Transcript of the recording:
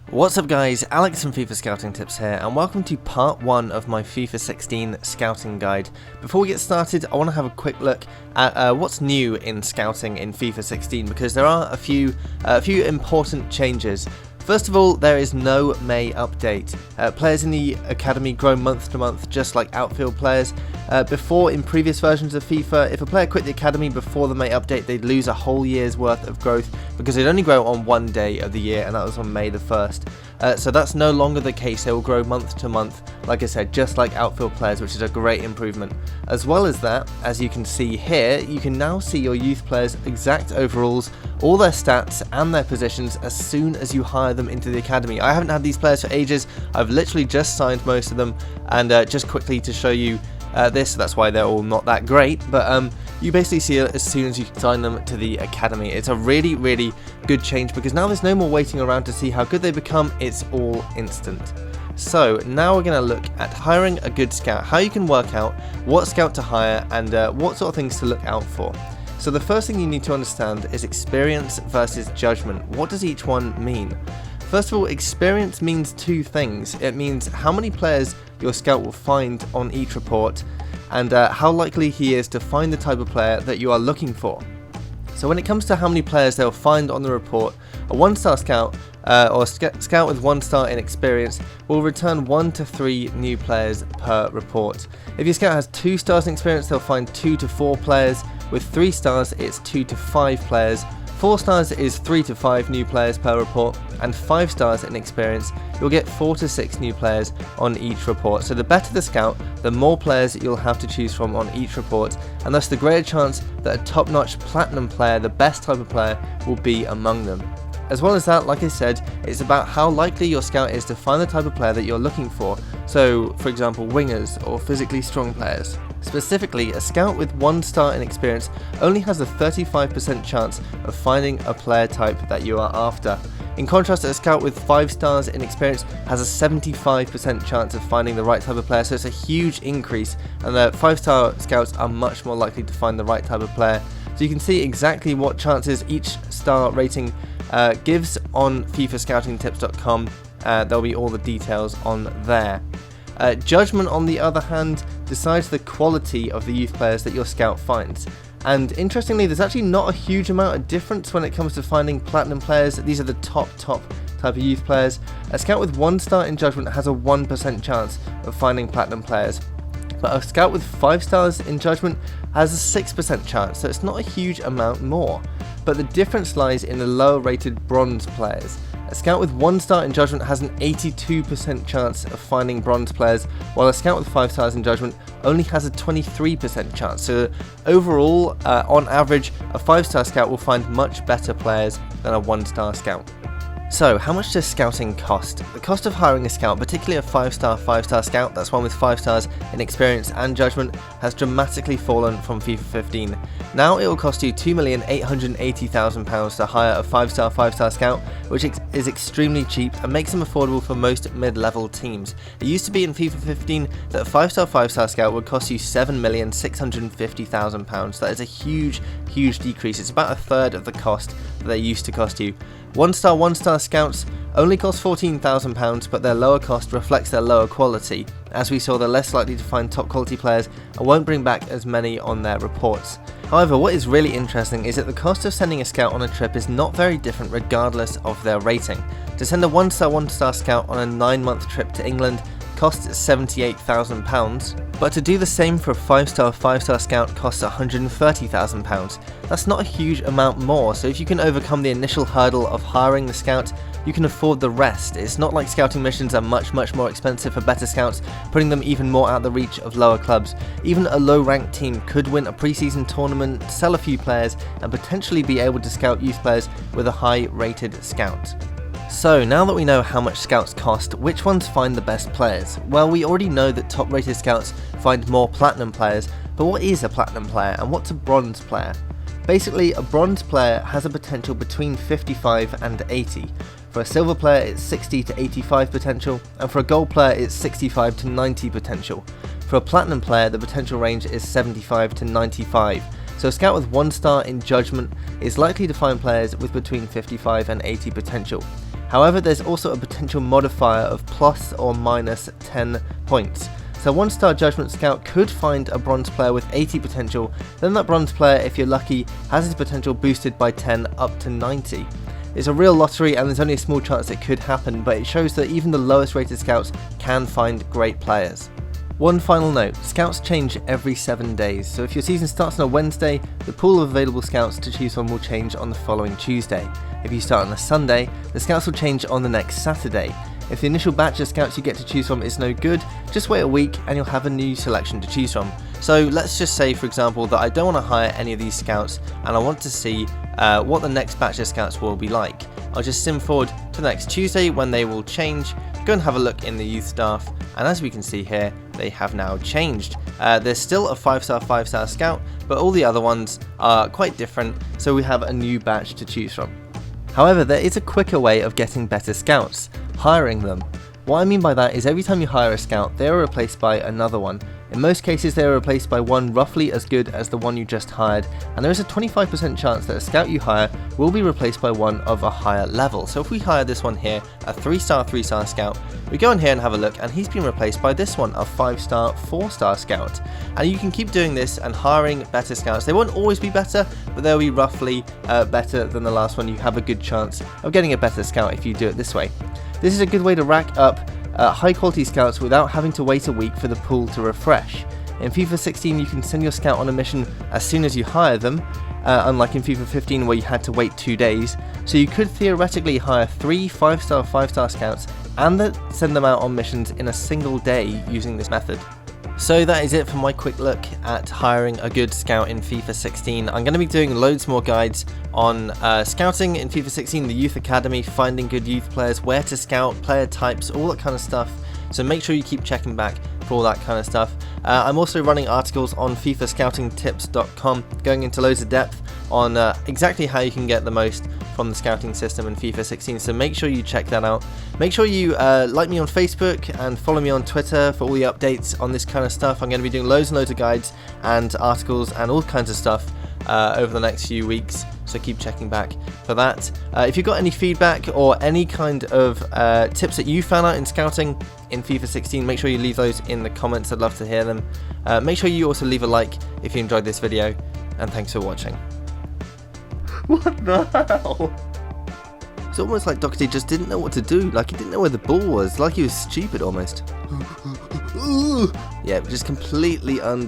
What's up guys, Alex from FIFA Scouting Tips here, and welcome to part 1 of my FIFA 16 scouting guide. Before we get started, I want to have a quick look at what's new in scouting in FIFA 16, because there are a few important changes. First of all, there is no May update. Players in the academy grow month to month, just like outfield players. Before, in previous versions of FIFA, if a player quit the academy before the May update, they'd lose a whole year's worth of growth because they'd only grow on one day of the year, and that was on May the 1st. So that's no longer the case. They will grow month to month, like I said, just like outfield players, which is a great improvement. As well as that, as you can see here, you can now see your youth players' exact overalls, all their stats and their positions as soon as you hire them into the academy. I haven't had these players for ages. I've literally just signed most of them, and just quickly to show you this, that's why they're all not that great, but you basically see it as soon as you sign them to the academy. It's a really good change because now there's no more waiting around to see how good they become, it's all instant. So now we're going to look at hiring a good scout, how you can work out what scout to hire and what sort of things to look out for. So the first thing you need to understand is experience versus judgment. What does each one mean? First of all, experience means two things. It means how many players your scout will find on each report and how likely he is to find the type of player that you are looking for. So when it comes to how many players they'll find on the report, a 1-star scout or scout with 1 star in experience will return 1 to 3 new players per report. If your scout has 2 stars in experience, they'll find 2 to 4 players. With 3 stars, it's 2 to 5 players. 4 stars is 3 to 5 new players per report, and 5 stars in experience, you'll get 4 to 6 new players on each report. So the better the scout, the more players you'll have to choose from on each report, and thus the greater chance that a top-notch platinum player, the best type of player, will be among them. As well as that, like I said, it's about how likely your scout is to find the type of player that you're looking for. So, for example, wingers or physically strong players. Specifically, a scout with 1 star in experience only has a 35% chance of finding a player type that you are after. In contrast, a scout with 5 stars in experience has a 75% chance of finding the right type of player, so it's a huge increase, and the 5-star scouts are much more likely to find the right type of player. So you can see exactly what chances each star rating gives on FIFAscoutingtips.com. There'll be all the details on there. Judgment, on the other hand, decides the quality of the youth players that your scout finds. And interestingly, there's actually not a huge amount of difference when it comes to finding platinum players. These are the top type of youth players. A scout with 1 star in judgment has a 1% chance of finding platinum players, but a scout with 5 stars in judgment has a 6% chance, so it's not a huge amount more. But the difference lies in the lower rated bronze players. A scout with 1 star in judgment has an 82% chance of finding bronze players, while a scout with 5 stars in judgment only has a 23% chance. So overall, on average, a 5-star scout will find much better players than a 1-star scout. So, how much does scouting cost? The cost of hiring a scout, particularly a 5-star scout, that's one with 5 stars in experience and judgment, has dramatically fallen from FIFA 15. Now it will cost you £2,880,000 to hire a 5-star scout, which is extremely cheap and makes them affordable for most mid-level teams. It used to be in FIFA 15 that a 5-star scout would cost you £7,650,000. That is a huge decrease. It's about a third of the cost that they used to cost you. 1-star scouts only cost £14,000, but their lower cost reflects their lower quality. As we saw, they're less likely to find top quality players and won't bring back as many on their reports. However, what is really interesting is that the cost of sending a scout on a trip is not very different regardless of their rating. To send a 1-star scout on a 9-month trip to England costs £78,000, but to do the same for a 5-star scout costs £130,000. That's not a huge amount more, so if you can overcome the initial hurdle of hiring the scout, you can afford the rest. It's not like scouting missions are much more expensive for better scouts, putting them even more out of the reach of lower clubs. Even a low-ranked team could win a pre-season tournament, sell a few players, and potentially be able to scout youth players with a high-rated scout. So now that we know how much scouts cost, which ones find the best players? Well, we already know that top rated scouts find more platinum players, but what is a platinum player and what's a bronze player? Basically, a bronze player has a potential between 55 and 80. For a silver player it's 60 to 85 potential, and for a gold player it's 65 to 90 potential. For a platinum player the potential range is 75 to 95. So a scout with 1 star in judgment is likely to find players with between 55 and 80 potential. However, there's also a potential modifier of plus or minus 10 points. So 1-star Judgement Scout could find a bronze player with 80 potential, then that bronze player, if you're lucky, has his potential boosted by 10 up to 90. It's a real lottery and there's only a small chance it could happen, but it shows that even the lowest rated scouts can find great players. One final note, scouts change every 7 days, so if your season starts on a Wednesday, the pool of available scouts to choose from will change on the following Tuesday. If you start on a Sunday, the scouts will change on the next Saturday. If the initial batch of scouts you get to choose from is no good, just wait a week and you'll have a new selection to choose from. So let's just say, for example, that I don't want to hire any of these scouts and I want to see what the next batch of scouts will be like. I'll just sim forward to the next Tuesday when they will change, go and have a look in the youth staff, and as we can see here, they have now changed. There's still a 5-star scout, but all the other ones are quite different, so we have a new batch to choose from. However, there is a quicker way of getting better scouts: hiring them. What I mean by that is every time you hire a scout, they are replaced by another one. In most cases, they are replaced by one roughly as good as the one you just hired, and there is a 25% chance that a scout you hire will be replaced by one of a higher level. So if we hire this one here, a 3-star scout, we go in here and have a look, and he's been replaced by this one, a 5-star 4-star scout. And you can keep doing this and hiring better scouts. They won't always be better, but they'll be roughly better than the last one. You have a good chance of getting a better scout if you do it this way. This is a good way to rack up high quality scouts without having to wait a week for the pool to refresh. In FIFA 16 you can send your scout on a mission as soon as you hire them, unlike in FIFA 15 where you had to wait 2 days, so you could theoretically hire 3 5-star scouts and then send them out on missions in a single day using this method. So that is it for my quick look at hiring a good scout in FIFA 16. I'm going to be doing loads more guides on scouting in FIFA 16, the youth academy, finding good youth players, where to scout, player types, all that kind of stuff. So make sure you keep checking back for all that kind of stuff. I'm also running articles on FIFAscoutingtips.com, going into loads of depth on exactly how you can get the most from the scouting system in FIFA 16, so make sure you check that out. Make sure you like me on Facebook and follow me on Twitter for all the updates on this kind of stuff. I'm going to be doing loads and loads of guides and articles and all kinds of stuff over the next few weeks, so keep checking back for that. If you've got any feedback or any kind of tips that you found out in scouting in FIFA 16, make sure you leave those in the comments. I'd love to hear them. Make sure you also leave a like if you enjoyed this video, and thanks for watching. What the hell? It's almost like Doherty just didn't know what to do, like he didn't know where the ball was, like he was stupid almost. Yeah, just completely unbelievable.